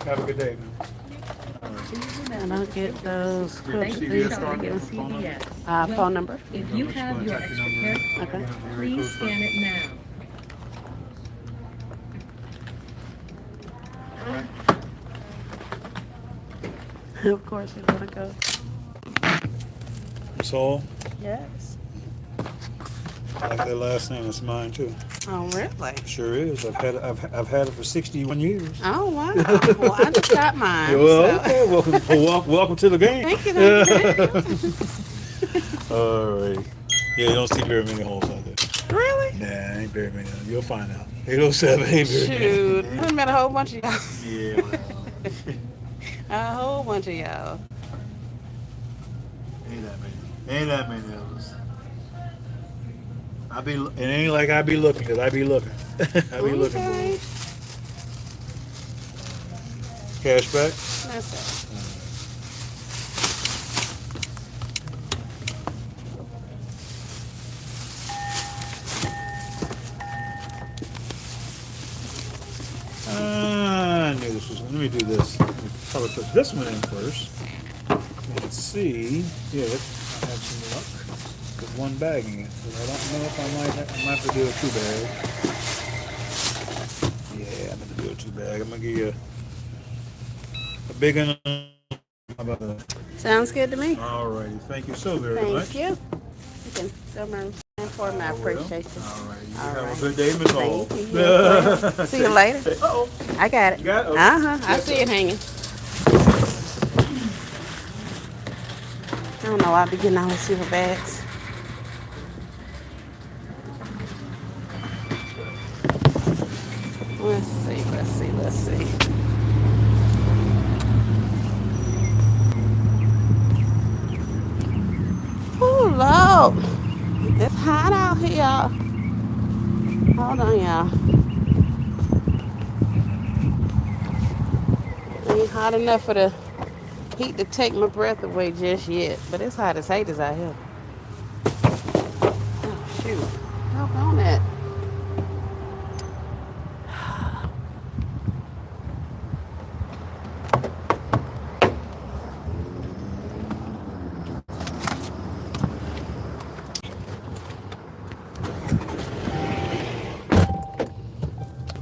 Have a good day, man. And I'll get those Thank you CVS for card, shopping at phone number? CVS. phone number. If you have your Contact extra number. hair, Okay. please scan it now. Of course, we're gonna go. So, Yes. I like that last name. It's mine too. Oh, really? Sure is. I've had it for 61 years. Oh, wow. Well, I just got mine. Yeah, well, so. okay. Welcome to the game. Thank you. All right. Yeah, you don't see very many holes out there. Really? Nah, ain't very many. You'll find out. 807 ain't very Shoot. many. I met a whole bunch of y'all. Yeah. Well, A whole bunch of y'all. ain't that many. Ain't that many of us. It ain't like I be looking, cause I be looking. I be looking. Okay. Cash back. That's it. I knew this was. Let me do this. Let me probably put this one in first. Let's see. Yeah, I have some luck. With one bag in it. But I don't know if I might have to do a 2 bag. Yeah, I'm gonna do a 2 bag. I'm gonna give you a big one. How about that? Sounds good to me. Alrighty. Thank you so very much. Thank you. You can go around for me. I appreciate you. Alrighty. You All have right. a good day, Miss Hall. Thank you. Yes, ma'am. See you later. Uh-oh. I got it. You got it? Okay. I see it hanging. I don't know why I be getting all these silver bags. Let's see. Oh, Lord. It's hot out here, y'all. Hold on, y'all. Ain't hot enough for the heat to take my breath away just yet. But it's hot as haters out here. Oh, shoot. How on that?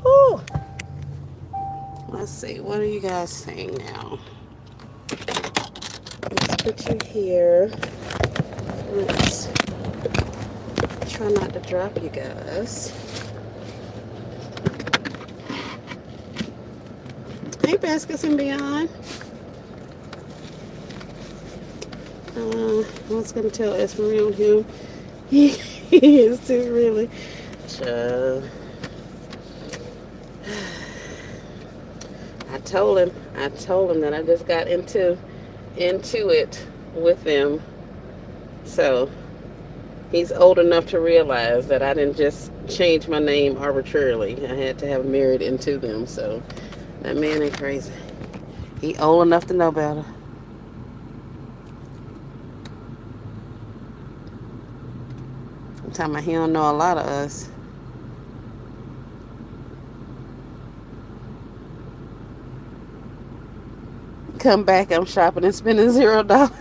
Whew. Let's see. What are you guys saying now? Let's put you here. Let's try not to drop you guys. Hey, Baskets and Beyond. I was going to tell Esmeralda on him. He is too, really. Child. I told him that I just got into it with them. So he's old enough to realize that I didn't just change my name arbitrarily. I had to have married into them. So that man ain't crazy. He old enough to know better. I'm talking about he don't know a lot of us. Come back, I'm shopping and spending $0.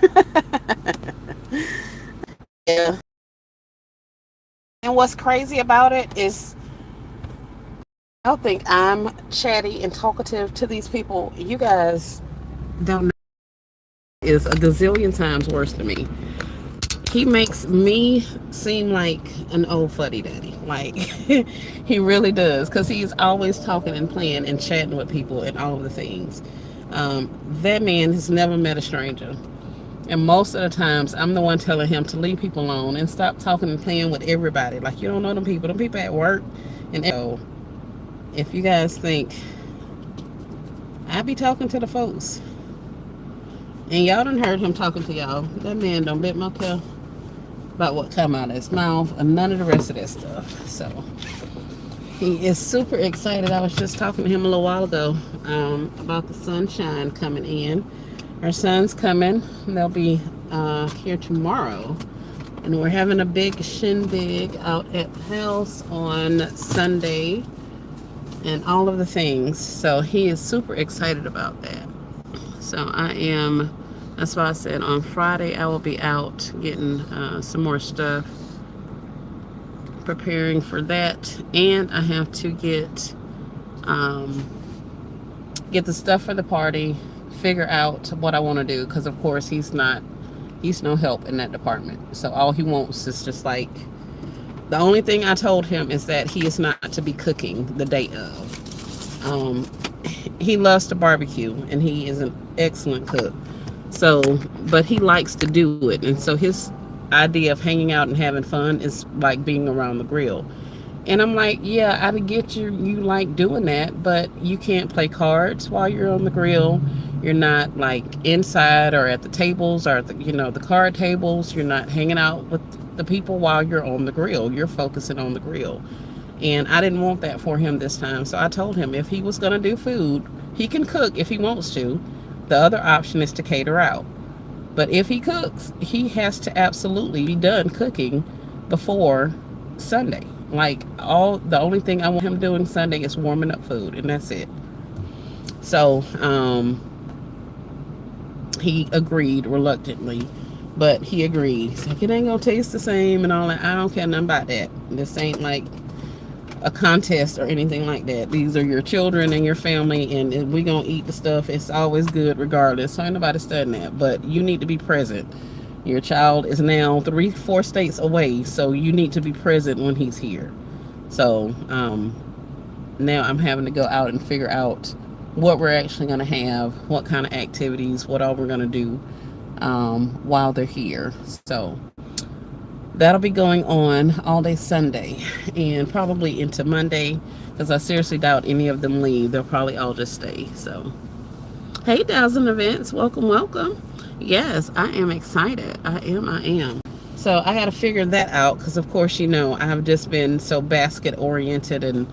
Yeah. And what's crazy about it is I don't think I'm chatty and talkative to these people. You guys don't know. Is a gazillion times worse than me. He makes me seem like an old fuddy duddy. Like, he really does. Because he's always talking and playing and chatting with people and all of the things. That man has never met a stranger. And most of the times, I'm the one telling him to leave people alone and stop talking and playing with everybody. Like, you don't know them people at work. And so, if you guys think I be talking to the folks. And y'all done heard him talking to y'all. That man don't bit my tail about what come out of his mouth and none of the rest of that stuff. So he is super excited. I was just talking to him a little while ago about the sunshine coming in. Our son's coming. They'll be here tomorrow. And we're having a big shindig out at the house on Sunday and all of the things. So he is super excited about that. So that's why I said on Friday I will be out getting some more stuff, preparing for that. And I have to get the stuff for the party, figure out what I want to do. Because of course he's no help in that department. So all he wants is just like, the only thing I told him is that he is not to be cooking the day of. He loves to barbecue and he is an excellent cook. So, but he likes to do it. And so his idea of hanging out and having fun is like being around the grill. And I'm like, yeah, I get you like doing that, but you can't play cards while you're on the grill. You're not like inside or at the tables or at the card tables. You're not hanging out with the people while you're on the grill. You're focusing on the grill. And I didn't want that for him this time. So I told him if he was going to do food, he can cook if he wants to. The other option is to cater out. But if he cooks, he has to absolutely be done cooking before Sunday. Like the only thing I want him doing Sunday is warming up food, and that's it. So he agreed reluctantly, but he agreed. He's like, it ain't gonna taste the same and all that. I don't care nothing about that. This ain't like a contest or anything like that. These are your children and your family, and we gonna eat the stuff. It's always good regardless. So ain't nobody studying that, but you need to be present. Your child is now 3-4 states away, so you need to be present when he's here. So now I'm having to go out and figure out what we're actually going to have, what kind of activities, what all we're going to do while they're here. So that'll be going on all day Sunday and probably into Monday, because I seriously doubt any of them leave. They'll probably all just stay. So hey, Thousand Events, welcome. Yes, I am excited. I am. So I got to figure that out because, of course, I have just been so basket oriented and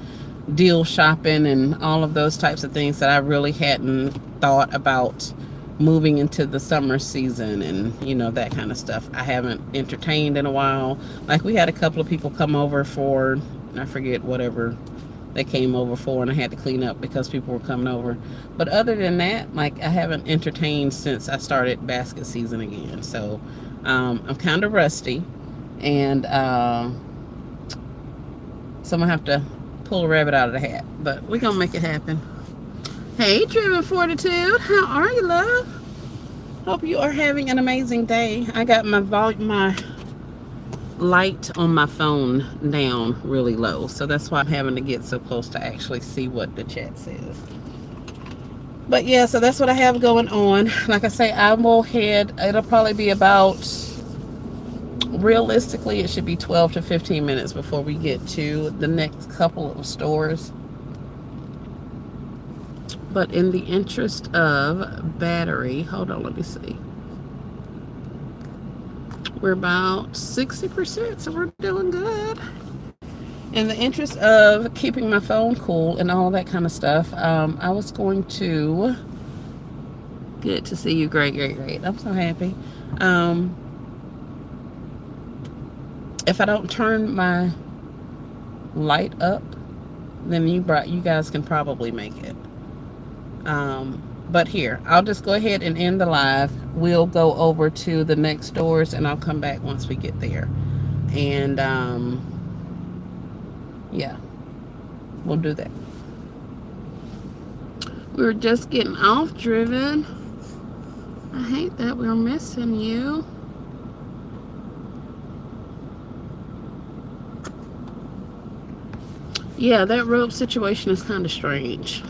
deal shopping and all of those types of things that I really hadn't thought about moving into the summer season and, that kind of stuff. I haven't entertained in a while. Like we had a couple of people come over for, I forget whatever they came over for, and I had to clean up because people were coming over. But other than that, like I haven't entertained since I started basket season again. So I'm kind of rusty, and so I'm gonna have to pull a rabbit out of the hat, but we're gonna make it happen. Hey, Driven Fortitude, how are you, love? Hope you are having an amazing day. I got my light on my phone down really low, so that's why I'm having to get so close to actually see what the chat says. But yeah, so that's what I have going on. Like I say, I will head, it'll probably be about, realistically it should be 12 to 15 minutes before we get to the next couple of stores. But in the interest of battery, hold on, let me see. We're about 60%, so we're doing good. In the interest of keeping my phone cool and all that kind of stuff, I was going to... Good to see you. Great. I'm so happy. If I don't turn my light up, then you guys can probably make it. But here, I'll just go ahead and end the live. We'll go over to the next doors and I'll come back once we get there. And yeah, we'll do that. We're just getting off, Driven. I hate that we're missing you. Yeah, that rope situation is kind of strange.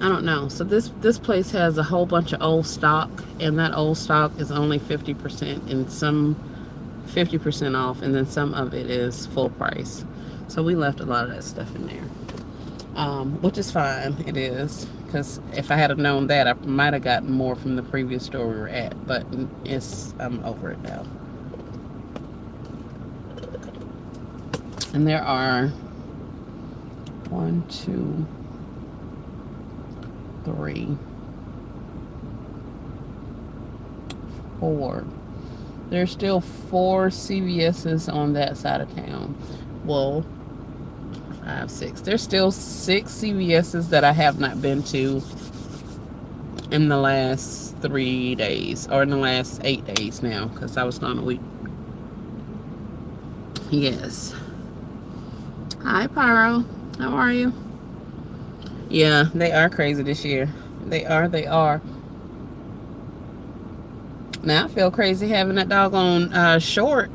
I don't know. So this place has a whole bunch of old stock, and that old stock is only 50% and some 50% off, and then some of it is full price. So we left a lot of that stuff in there. which is fine. It is, because if I had have known that, I might have gotten more from the previous store we were at. But I'm over it now. And there are 1, 2, 3, 4. There's still 4 CVS's on that side of town. Well, 5, 6. There's still 6 CVS's that I have not been to in the last 3 days, or in the last 8 days now, because I was gone a week. Yes. Hi, Pyro. How are you? Yeah, they are crazy this year. They are. Now I feel crazy having that doggone short,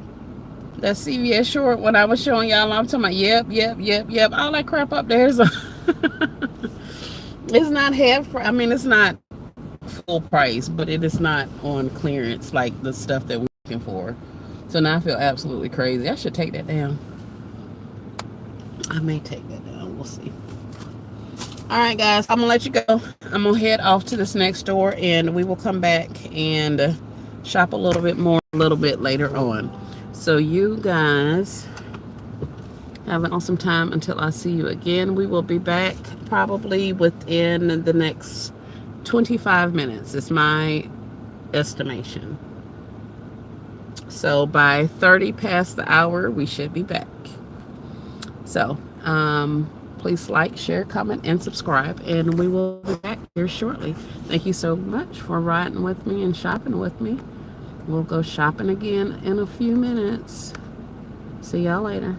that CVS short. When I was showing y'all, I'm talking about yep. All that crap up there is it's not half. I mean, it's not full price, but it is not on clearance like the stuff that we're looking for. So now I feel absolutely crazy. I should take that down. I may take that down. We'll see. All right, guys, I'm gonna let you go. I'm gonna head off to this next store, and we will come back and shop a little bit more a little bit later on. So you guys have an awesome time until I see you again. We will be back probably within the next 25 minutes. It's my estimation. So by 30 past the hour, we should be back. So please like, share, comment, and subscribe, and we will be back here shortly. Thank you so much for riding with me and shopping with me. We'll go shopping again in a few minutes. See y'all later.